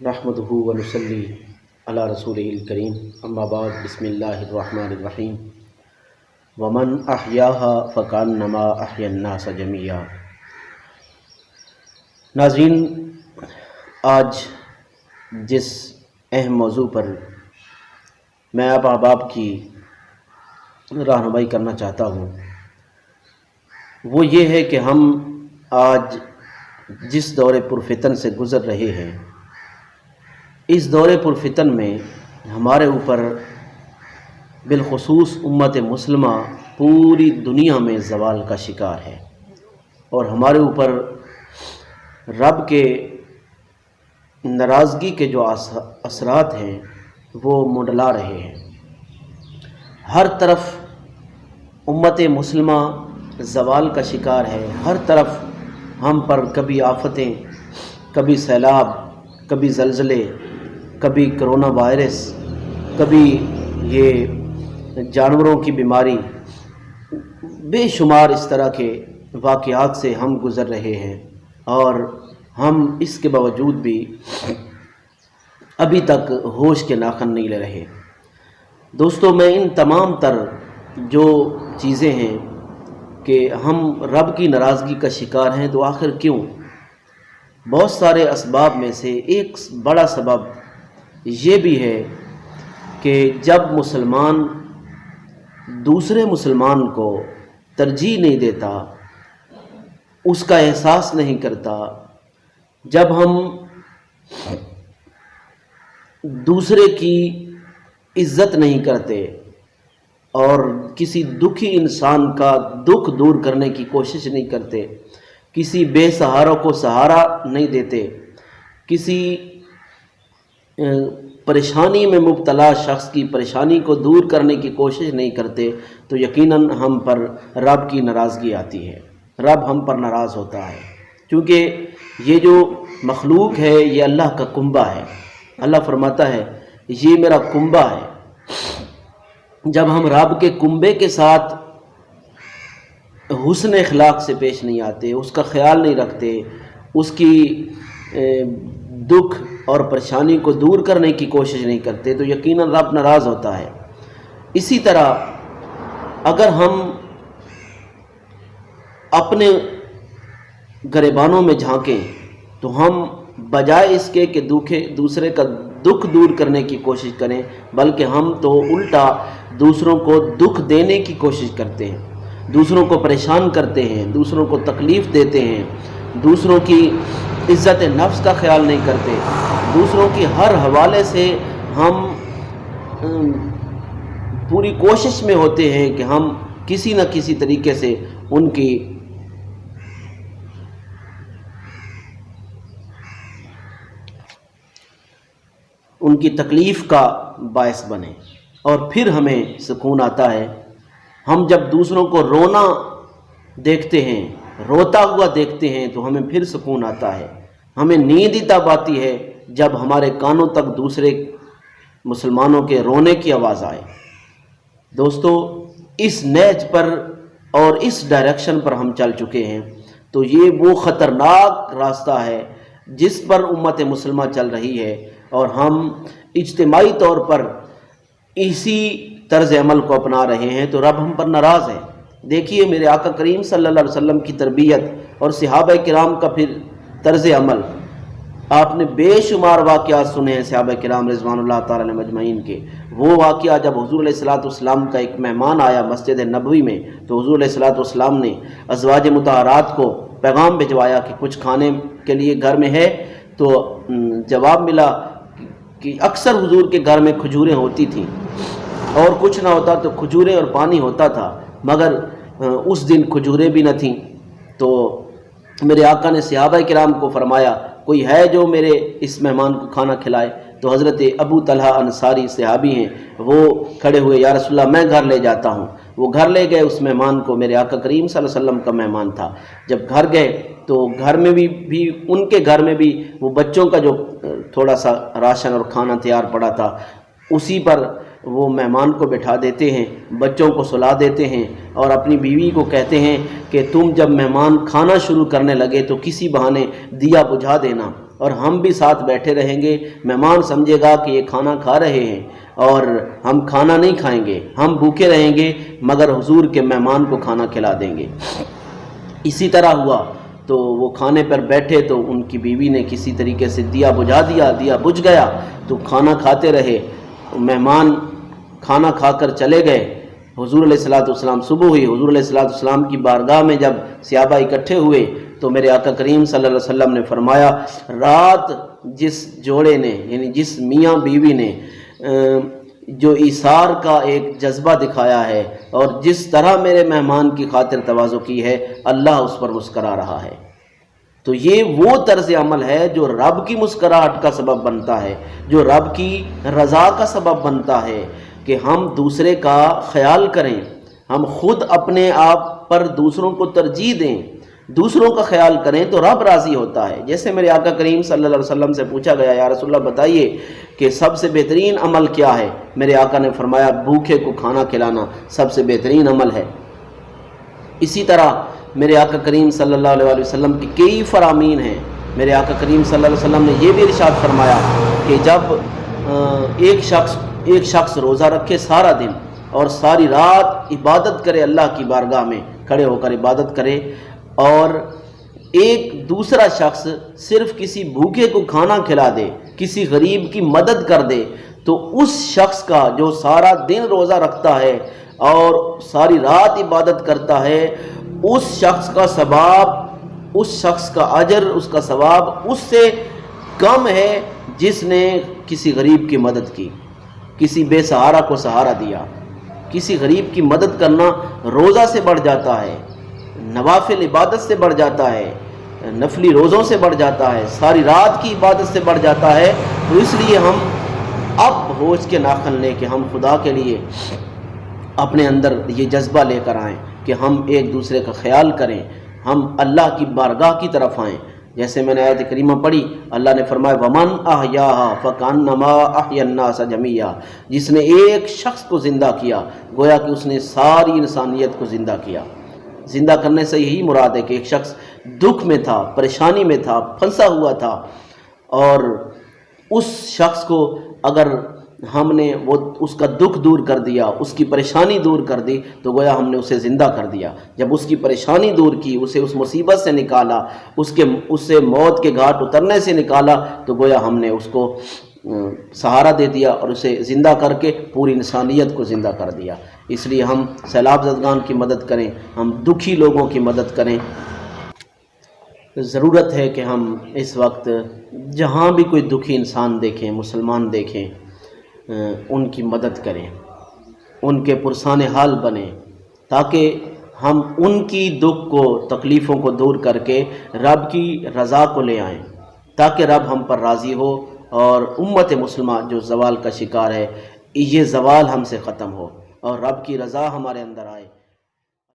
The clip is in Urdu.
نحمدہ ونصلی علی رسولہ الکریم اما بعد بسم اللہ الرحمن الرحیم ومن احیاها فکانما احیا الناس جمیعا۔ ناظرین، آج جس اہم موضوع پر میں آپ احباب کی رہنمائی کرنا چاہتا ہوں وہ یہ ہے کہ ہم آج جس دور پرفتن سے گزر رہے ہیں، اس دور پرفتن میں ہمارے اوپر بالخصوص امت مسلمہ پوری دنیا میں زوال کا شکار ہے، اور ہمارے اوپر رب کے ناراضگی کے جو اثرات ہیں وہ منڈلا رہے ہیں۔ ہر طرف امت مسلمہ زوال کا شکار ہے، ہر طرف ہم پر کبھی آفتیں، کبھی سیلاب، کبھی زلزلے، کبھی کرونا وائرس، کبھی یہ جانوروں کی بیماری، بے شمار اس طرح کے واقعات سے ہم گزر رہے ہیں، اور ہم اس کے باوجود بھی ابھی تک ہوش کے ناخن نہیں لے رہے۔ دوستو، میں ان تمام تر جو چیزیں ہیں کہ ہم رب کی ناراضگی کا شکار ہیں، تو آخر کیوں؟ بہت سارے اسباب میں سے ایک بڑا سبب یہ بھی ہے کہ جب مسلمان دوسرے مسلمان کو ترجیح نہیں دیتا، اس کا احساس نہیں کرتا، جب ہم دوسرے کی عزت نہیں کرتے اور کسی دکھی انسان کا دکھ دور کرنے کی کوشش نہیں کرتے، کسی بے سہاروں کو سہارا نہیں دیتے، کسی پریشانی میں مبتلا شخص کی پریشانی کو دور کرنے کی کوشش نہیں کرتے، تو یقیناً ہم پر رب کی ناراضگی آتی ہے، رب ہم پر ناراض ہوتا ہے، کیونکہ یہ جو مخلوق ہے یہ اللہ کا کنبہ ہے۔ اللہ فرماتا ہے یہ میرا کنبہ ہے۔ جب ہم رب کے کنبے کے ساتھ حسن اخلاق سے پیش نہیں آتے، اس کا خیال نہیں رکھتے، اس کی دکھ اور پریشانی کو دور کرنے کی کوشش نہیں کرتے، تو یقیناً رب ناراض ہوتا ہے۔ اسی طرح اگر ہم اپنے گریبانوں میں جھانکیں تو ہم بجائے اس کے کہ دوسرے کا دکھ دور کرنے کی کوشش کریں، بلکہ ہم تو الٹا دوسروں کو دکھ دینے کی کوشش کرتے ہیں، دوسروں کو پریشان کرتے ہیں، دوسروں کو تکلیف دیتے ہیں، دوسروں کی عزت نفس کا خیال نہیں کرتے، دوسروں کی ہر حوالے سے ہم پوری کوشش میں ہوتے ہیں کہ ہم کسی نہ کسی طریقے سے ان کی تکلیف کا باعث بنے، اور پھر ہمیں سکون آتا ہے۔ ہم جب دوسروں کو رونا دیکھتے ہیں، روتا ہوا دیکھتے ہیں، تو ہمیں پھر سکون آتا ہے۔ ہمیں نیند ہی تب آتی ہے جب ہمارے کانوں تک دوسرے مسلمانوں کے رونے کی آواز آئے۔ دوستو، اس نیج پر اور اس ڈائریکشن پر ہم چل چکے ہیں، تو یہ وہ خطرناک راستہ ہے جس پر امت مسلمہ چل رہی ہے، اور ہم اجتماعی طور پر اسی طرز عمل کو اپنا رہے ہیں، تو رب ہم پر ناراض ہے۔ دیکھیے میرے آقا کریم صلی اللہ علیہ وسلم کی تربیت اور صحابہ کرام کا پھر طرز عمل، آپ نے بے شمار واقعات سنے ہیں صحابہ کرام رضوان اللہ تعالی علیہم اجمعین کے۔ وہ واقعہ جب حضور علیہ الصلوۃ والسلام کا ایک مہمان آیا مسجد نبوی میں، تو حضور علیہ الصلوۃ والسلام نے ازواج مطہرات کو پیغام بھجوایا کہ کچھ کھانے کے لیے گھر میں ہے، تو جواب ملا کہ اکثر حضور کے گھر میں کھجوریں ہوتی تھیں، اور کچھ نہ ہوتا تو کھجوریں اور پانی ہوتا تھا، مگر اس دن کھجوریں بھی نہ تھیں۔ تو میرے آقا نے صحابہ کرام کو فرمایا کوئی ہے جو میرے اس مہمان کو کھانا کھلائے؟ تو حضرت ابو طلحہ انصاری صحابی ہیں، وہ کھڑے ہوئے، یا رسول اللہ میں گھر لے جاتا ہوں۔ وہ گھر لے گئے اس مہمان کو، میرے آقا کریم صلی اللہ علیہ وسلم کا مہمان تھا۔ جب گھر گئے تو گھر میں بھی ان کے گھر میں بھی وہ بچوں کا جو تھوڑا سا راشن اور کھانا تیار پڑا تھا، اسی پر وہ مہمان کو بٹھا دیتے ہیں، بچوں کو سلا دیتے ہیں، اور اپنی بیوی کو کہتے ہیں کہ تم جب مہمان کھانا شروع کرنے لگے تو کسی بہانے دیا بجھا دینا، اور ہم بھی ساتھ بیٹھے رہیں گے، مہمان سمجھے گا کہ یہ کھانا کھا رہے ہیں اور ہم کھانا نہیں کھائیں گے، ہم بھوکے رہیں گے مگر حضور کے مہمان کو کھانا کھلا دیں گے۔ اسی طرح ہوا، تو وہ کھانے پر بیٹھے تو ان کی بیوی نے کسی طریقے سے دیا بجھا دیا، دیا بجھ گیا، تو کھانا کھاتے رہے، مہمان کھانا کھا کر چلے گئے۔ حضور علیہ الصلوۃ والسلام صبح ہوئی، حضور علیہ الصلوۃ والسلام کی بارگاہ میں جب صحابہ اکٹھے ہوئے تو میرے آقا کریم صلی اللہ علیہ وسلم نے فرمایا، رات جس جوڑے نے یعنی جس میاں بیوی نے جو ایثار کا ایک جذبہ دکھایا ہے اور جس طرح میرے مہمان کی خاطر تواضع کی ہے، اللہ اس پر مسکرا رہا ہے۔ تو یہ وہ طرز عمل ہے جو رب کی مسکراہٹ کا سبب بنتا ہے، جو رب کی رضا کا سبب بنتا ہے، کہ ہم دوسرے کا خیال کریں، ہم خود اپنے آپ پر دوسروں کو ترجیح دیں، دوسروں کا خیال کریں تو رب راضی ہوتا ہے۔ جیسے میرے آقا کریم صلی اللہ علیہ وسلم سے پوچھا گیا، یا رسول اللہ بتائیے کہ سب سے بہترین عمل کیا ہے؟ میرے آقا نے فرمایا، بھوکے کو کھانا کھلانا سب سے بہترین عمل ہے۔ اسی طرح میرے آقا کریم صلی اللہ علیہ وسلم کی کئی فرامین ہیں۔ میرے آقا کریم صلی اللہ علیہ وسلم نے یہ بھی ارشاد فرمایا کہ جب ایک شخص روزہ رکھے سارا دن اور ساری رات عبادت کرے، اللہ کی بارگاہ میں کھڑے ہو کر عبادت کرے، اور ایک دوسرا شخص صرف کسی بھوکے کو کھانا کھلا دے، کسی غریب کی مدد کر دے، تو اس شخص کا جو سارا دن روزہ رکھتا ہے اور ساری رات عبادت کرتا ہے، اس شخص کا ثواب، اس شخص کا اجر، اس کا ثواب اس سے کم ہے جس نے کسی غریب کی مدد کی، کسی بے سہارا کو سہارا دیا۔ کسی غریب کی مدد کرنا روزہ سے بڑھ جاتا ہے، نوافل عبادت سے بڑھ جاتا ہے، نفلی روزوں سے بڑھ جاتا ہے، ساری رات کی عبادت سے بڑھ جاتا ہے۔ تو اس لیے ہم اب ہوش کے ناخن لے کے ہم خدا کے لیے اپنے اندر یہ جذبہ لے کر آئیں کہ ہم ایک دوسرے کا خیال کریں، ہم اللہ کی بارگاہ کی طرف آئیں۔ جیسے میں نے آیت کریمہ پڑھی، اللہ نے فرمایا وَمَنْ أَحْيَاهَا فَكَأَنَّمَا أَحْيَا النَّاسَ جَمِيعًا، جس نے ایک شخص کو زندہ کیا گویا کہ اس نے ساری انسانیت کو زندہ کیا۔ زندہ کرنے سے یہی مراد ہے کہ ایک شخص دکھ میں تھا، پریشانی میں تھا، پھنسا ہوا تھا، اور اس شخص کو اگر ہم نے اس کا دکھ دور کر دیا، اس کی پریشانی دور کر دی، تو گویا ہم نے اسے زندہ کر دیا۔ جب اس کی پریشانی دور کی، اسے اس مصیبت سے نکالا، اس سے موت کے گھاٹ اترنے سے نکالا، تو گویا ہم نے اس کو سہارا دے دیا اور اسے زندہ کر کے پوری انسانیت کو زندہ کر دیا۔ اس لیے ہم سیلاب زدگان کی مدد کریں، ہم دکھی لوگوں کی مدد کریں۔ ضرورت ہے کہ ہم اس وقت جہاں بھی کوئی دکھی انسان دیکھیں، مسلمان دیکھیں، ان کی مدد کریں، ان کے پرسان حال بنیں، تاکہ ہم ان کی دکھ کو، تکلیفوں کو دور کر کے رب کی رضا کو لے آئیں، تاکہ رب ہم پر راضی ہو اور امت مسلمہ جو زوال کا شکار ہے، یہ زوال ہم سے ختم ہو اور رب کی رضا ہمارے اندر آئے۔